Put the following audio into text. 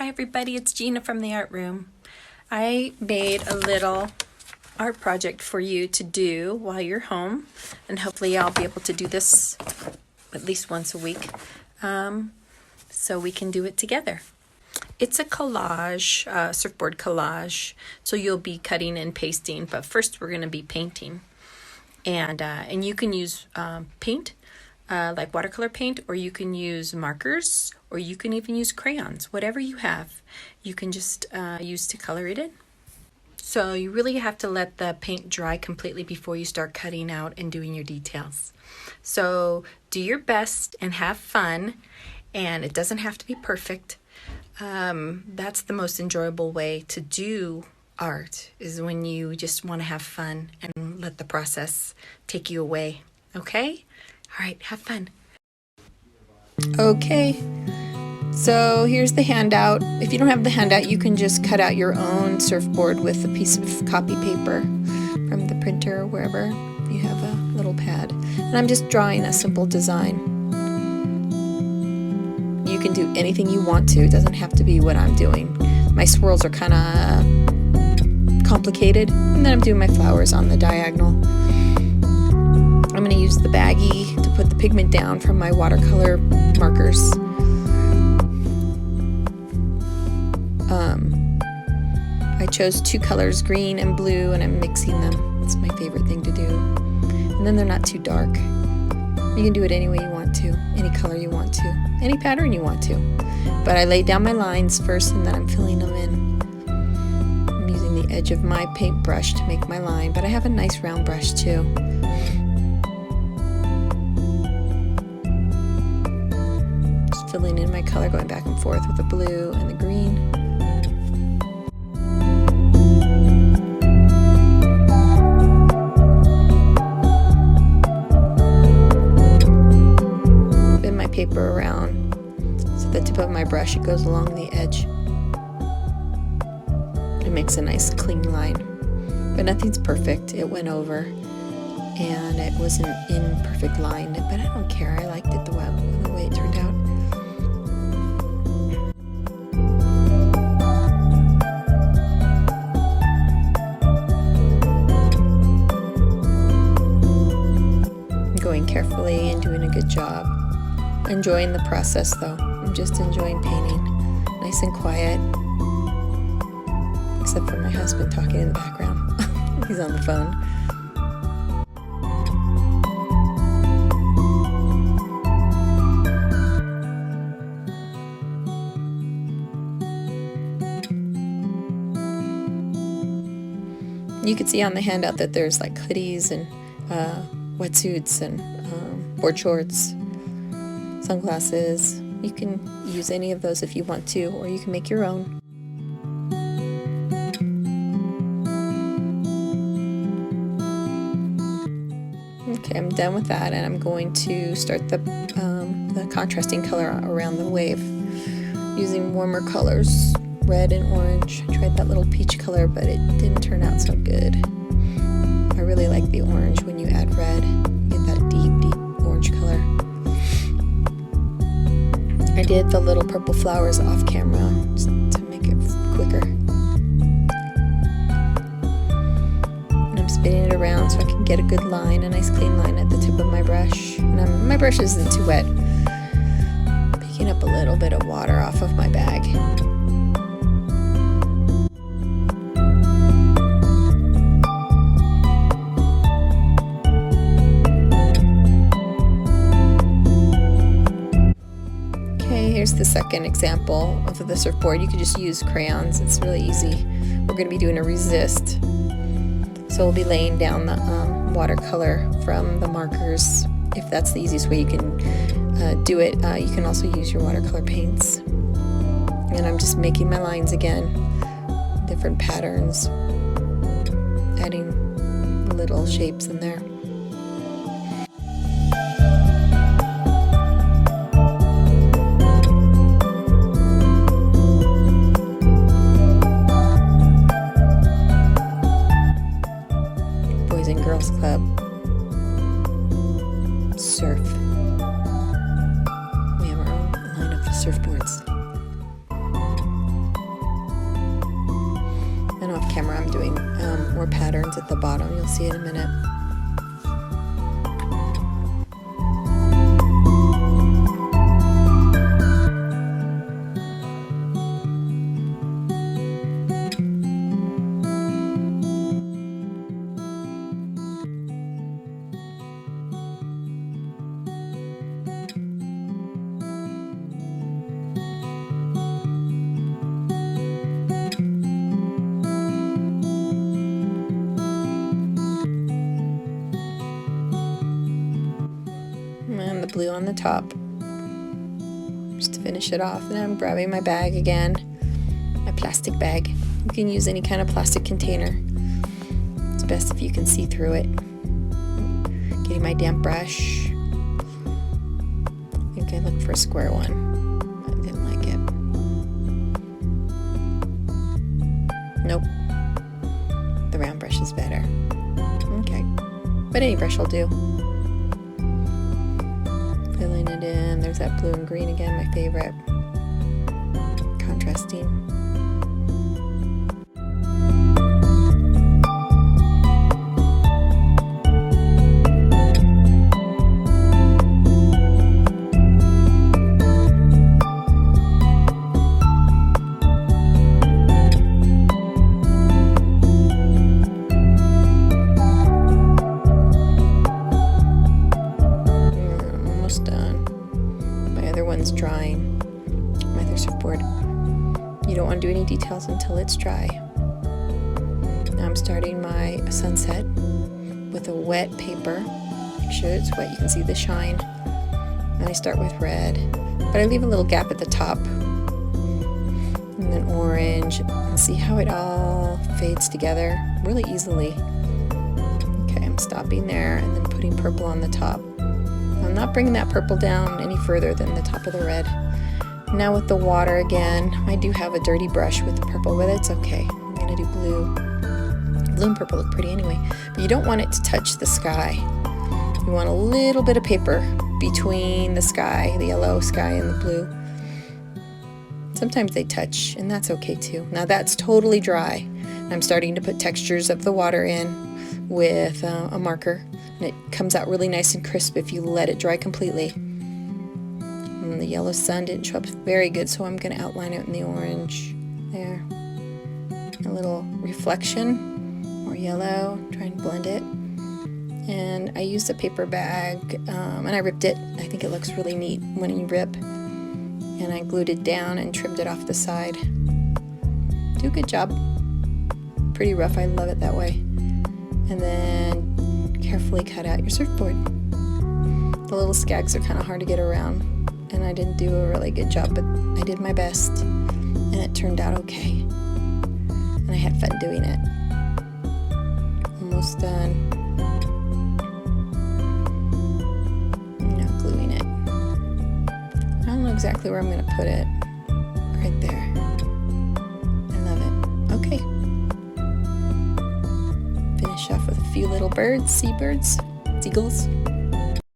Hi everybody, it's Gina from the art room. I made a little art project for you to do while you're home, and hopefully I'll be able to do this at least once a week so we can do it together. It's a collage, surfboard collage, so you'll be cutting and pasting, but first we're going to be painting. And you can use paint, like watercolor paint, or you can use markers, or you can even use crayons. Whatever you have, you can just use to color it in. So you really have to let the paint dry completely before you start cutting out and doing your details. So do your best and have fun, and it doesn't have to be perfect. That's the most enjoyable way to do art, is when you just want to have fun and let the process take you away. Okay? All right, have fun. Okay, so here's the handout. If you don't have the handout, you can just cut out your own surfboard with a piece of copy paper from the printer or wherever you have a little pad. And I'm just drawing a simple design. You can do anything you want to. It doesn't have to be what I'm doing. My swirls are kind of complicated, and then I'm doing my flowers on the diagonal. I'm going to use the baggie to put the pigment down from my watercolor markers. I chose two colors, green and blue, and I'm mixing them. It's my favorite thing to do. And then they're not too dark. You can do it any way you want to, any color you want to, any pattern you want to. But I laid down my lines first, and then I'm filling them in. I'm using the edge of my paintbrush to make my line, but I have a nice round brush too. Just filling in my color, going back and forth with the blue and the green. Paper around so the tip of my brush, it goes along the edge. It makes a nice clean line, but nothing's perfect. It went over and it wasn't in ಅಂತ line, but I don't care. I liked it the way it turned out. I'm going carefully and doing a good job. Enjoying the process though. I'm just enjoying painting. Nice and quiet. Except for my husband talking in the background. He's on the phone. You can see on the handout that there's like hoodies and wetsuits and board shorts, sunglasses. You can use any of those if you want to, or you can make your own. Okay, I'm done with that, and I'm going to start the contrasting color around the wave using warmer colors, red and orange. I tried that little peach color, but it didn't turn out so good. I really like the orange when you add red. You get that deep orange color. I did the little purple flowers off camera just to make it quicker. And I'm spinning it around so I can get a good line, a nice clean line at the tip of my brush. And my brush isn't too wet. Picking up a little bit of water off of my bag. Here's the second example of the surfboard. You can just use crayons. It's really easy. We're going to be doing a resist. So we'll be laying down the watercolor from the markers. If that's the easiest way you can do it, you can also use your watercolor paints. And I'm just making my lines again, different patterns, adding little shapes in there. Girls Club, surf. We have our own line of surfboards. camera I'm doing more patterns at the bottom. You'll see in a minute. And the blue on the top, just to finish it off. And I'm grabbing my bag again, my plastic bag. You can use any kind of plastic container. It's best if you can see through it. Getting my damp brush. I think I looked for a square one. I didn't like it. Nope. The round brush is better. Okay. But any brush will do. Filling it in. There's that blue and green again, my favorite. Contrasting. Drying. My other surfboard. You don't want to do any details until it's dry. Now I'm starting my sunset with a wet paper. Make sure it's wet, you can see the shine. And I start with red, but I leave a little gap at the top. And then orange, and see how it all fades together really easily. Okay, I'm stopping there and then putting purple on the top. I'm not bringing that purple down any further than the top of the red. Now with the water again, I do have a dirty brush with the purple, but it's okay. I'm going to do blue. Blue and purple look pretty anyway. But you don't want it to touch the sky. You want a little bit of paper between the sky, the yellow sky and the blue. Sometimes they touch, and that's okay too. Now that's totally dry. I'm starting to put textures of the water in with a marker. And it comes out really nice and crisp if you let it dry completely. And the yellow sun didn't show up very good, so I'm going to outline it in the orange there. A little reflection, more yellow, try and blend it. And I used a paper bag, and I ripped it. I think it looks really neat when you rip. And I glued it down and trimmed it off the side. Do a good job. Pretty rough, I love it that way. And then carefully cut out your surfboard. The little skags are kind of hard to get around, and I didn't do a really good job, but I did my best, and it turned out okay. And I had fun doing it. Almost done. Now gluing it. I don't know exactly where I'm going to put it. Right there. I love it. Okay. Finish off with a few little birds, seabirds, seagulls.